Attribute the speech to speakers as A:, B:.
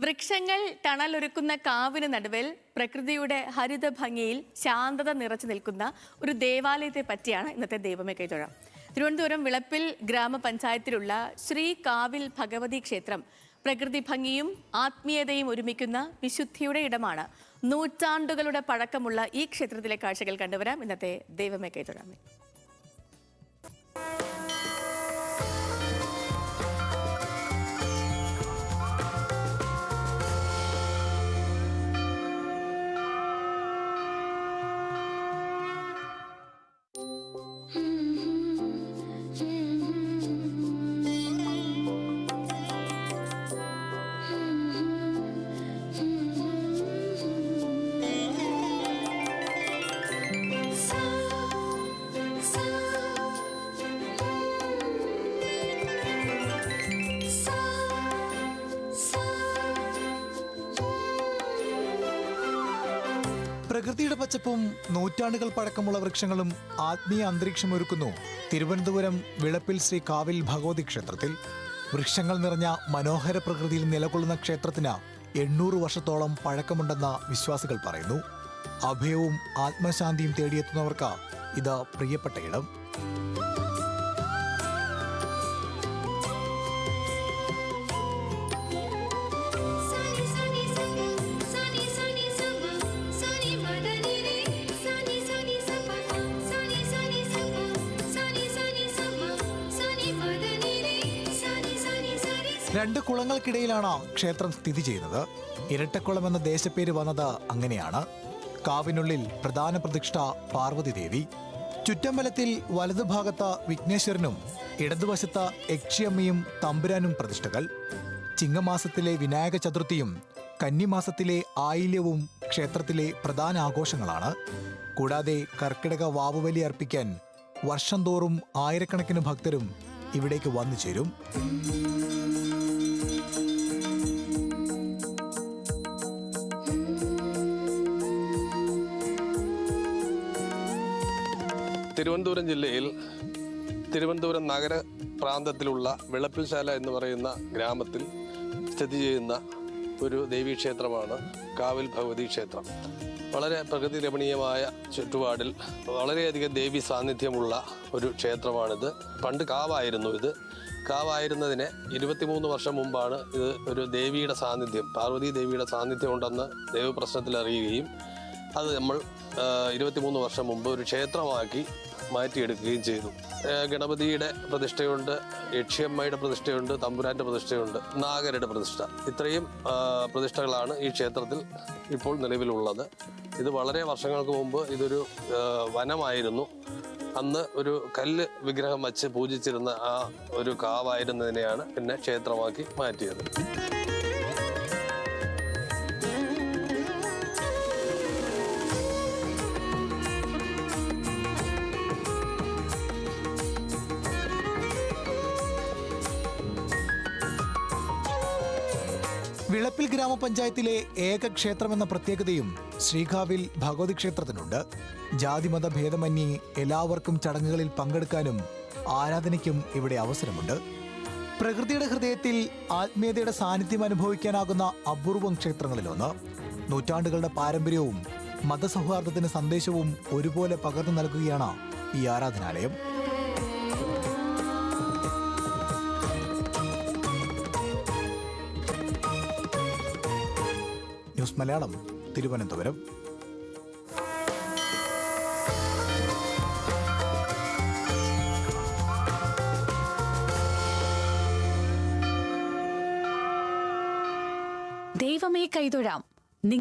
A: വൃക്ഷങ്ങൾ തണലൊരുക്കുന്ന കാവിന് നടുവിൽ പ്രകൃതിയുടെ ഹരിത ഭംഗിയിൽ ശാന്തത നിറച്ചു നിൽക്കുന്ന ഒരു ദേവാലയത്തെ പറ്റിയാണ് ഇന്നത്തെ ദൈവമേ കൈതൊഴാം. തിരുവനന്തപുരം വിളപ്പിൽ ഗ്രാമപഞ്ചായത്തിലുള്ള ശ്രീ കാവിൽ ഭഗവതി ക്ഷേത്രം പ്രകൃതി ഭംഗിയും ആത്മീയതയും ഒരുമിക്കുന്ന വിശുദ്ധിയുടെ ഇടമാണ്. നൂറ്റാണ്ടുകളുടെ പഴക്കമുള്ള ഈ ക്ഷേത്രത്തിലെ കാഴ്ചകൾ കണ്ടുവരാം ഇന്നത്തെ ദൈവമേ കൈതൊഴാം.
B: പ്രകൃതിയുടെ പച്ചപ്പും നൂറ്റാണ്ടുകൾ പഴക്കമുള്ള വൃക്ഷങ്ങളും ആത്മീയ അന്തരീക്ഷം ഒരുക്കുന്നു തിരുവനന്തപുരം വിളപ്പിൽ ശ്രീ കാവിൽ ഭഗവതി ക്ഷേത്രത്തിൽ. വൃക്ഷങ്ങൾ നിറഞ്ഞ മനോഹര പ്രകൃതിയിൽ നിലകൊള്ളുന്ന ക്ഷേത്രത്തിന് 800 വർഷത്തോളം പഴക്കമുണ്ടെന്ന വിശ്വാസികൾ പറയുന്നു. അഭയവും ആത്മശാന്തിയും തേടിയെത്തുന്നവർക്ക് ഇത് പ്രിയപ്പെട്ട ഇടം. രണ്ട് കുളങ്ങൾക്കിടയിലാണ് ക്ഷേത്രം സ്ഥിതി ചെയ്യുന്നത്. ഇരട്ടക്കുളം എന്ന ദേശപ്പേര് വന്നത് അങ്ങനെയാണ്. കാവിനുള്ളിൽ പ്രധാന പ്രതിഷ്ഠ പാർവതി ദേവി. ചുറ്റമ്പലത്തിൽ വലതുഭാഗത്ത് വിഘ്നേശ്വരനും ഇടതുവശത്ത് യക്ഷിയമ്മയും തമ്പുരാനും പ്രതിഷ്ഠകൾ. ചിങ്ങമാസത്തിലെ വിനായക ചതുർത്ഥിയും കന്നിമാസത്തിലെ ആയില്യവും ക്ഷേത്രത്തിലെ പ്രധാന ആഘോഷങ്ങളാണ്. കൂടാതെ കർക്കിടക വാവുബലി അർപ്പിക്കാൻ വർഷം തോറും ആയിരക്കണക്കിന് ഭക്തരും ഇവിടേക്ക് വന്നു ചേരും.
C: തിരുവനന്തപുരം ജില്ലയിൽ തിരുവനന്തപുരം നഗര പ്രാന്തത്തിലുള്ള വിളപ്പിൽശാല എന്ന് പറയുന്ന ഗ്രാമത്തിൽ സ്ഥിതി ചെയ്യുന്ന ഒരു ദേവീക്ഷേത്രമാണ് കാവിൽ ഭഗവതി ക്ഷേത്രം. വളരെ പ്രകൃതി രമണീയമായ ചുറ്റുപാടിൽ വളരെയധികം ദേവി സാന്നിധ്യമുള്ള ഒരു ക്ഷേത്രമാണിത്. പണ്ട് കാവായിരുന്നു ഇത്. കാവായിരുന്നതിന് 23 വർഷം മുമ്പാണ് ഇത് ഒരു ദേവിയുടെ സാന്നിധ്യം, പാർവതി ദേവിയുടെ സാന്നിധ്യം ഉണ്ടെന്ന് ദേവപ്രശ്നത്തിൽ അറിയുകയും അത് നമ്മൾ 23 വർഷം മുമ്പ് ഒരു ക്ഷേത്രമാക്കി മാറ്റിയെടുക്കുകയും ചെയ്തു. ഗണപതിയുടെ പ്രതിഷ്ഠയുണ്ട്, യക്ഷിയമ്മയുടെ പ്രതിഷ്ഠയുണ്ട്, തമ്പുരാന്റെ പ്രതിഷ്ഠയുണ്ട്, നാഗരുടെ പ്രതിഷ്ഠ. ഇത്രയും പ്രതിഷ്ഠകളാണ് ഈ ക്ഷേത്രത്തിൽ ഇപ്പോൾ നിലവിലുള്ളത്. ഇത് വളരെ വർഷങ്ങൾക്ക് മുമ്പ് ഇതൊരു വനമായിരുന്നു. അന്ന് ഒരു കല്ല് വിഗ്രഹം വച്ച് പൂജിച്ചിരുന്ന ആ ഒരു കാവായിരുന്നതിനെയാണ് പിന്നെ ക്ഷേത്രമാക്കി മാറ്റിയത്.
B: വിളപ്പിൽ ഗ്രാമപഞ്ചായത്തിലെ ഏക ക്ഷേത്രമെന്ന പ്രത്യേകതയും ശ്രീകാവിൽ ഭഗവതി ക്ഷേത്രത്തിനുണ്ട്. ജാതിമത ഭേദമന്യേ എല്ലാവർക്കും ചടങ്ങുകളിൽ പങ്കെടുക്കാനും ആരാധനയ്ക്കും ഇവിടെ അവസരമുണ്ട്. പ്രകൃതിയുടെ ഹൃദയത്തിൽ ആത്മീയതയുടെ സാന്നിധ്യം അനുഭവിക്കാനാകുന്ന അപൂർവം ക്ഷേത്രങ്ങളിലൊന്ന്. നൂറ്റാണ്ടുകളുടെ പാരമ്പര്യവും മതസൗഹാർദ്ദത്തിന് സന്ദേശവും ഒരുപോലെ പകർന്നു നൽകുകയാണ് ഈ ആരാധനാലയം. ന്യൂസ് മലയാളം, തിരുവനന്തപുരം.
D: ദൈവമേ കൈതൊഴാം.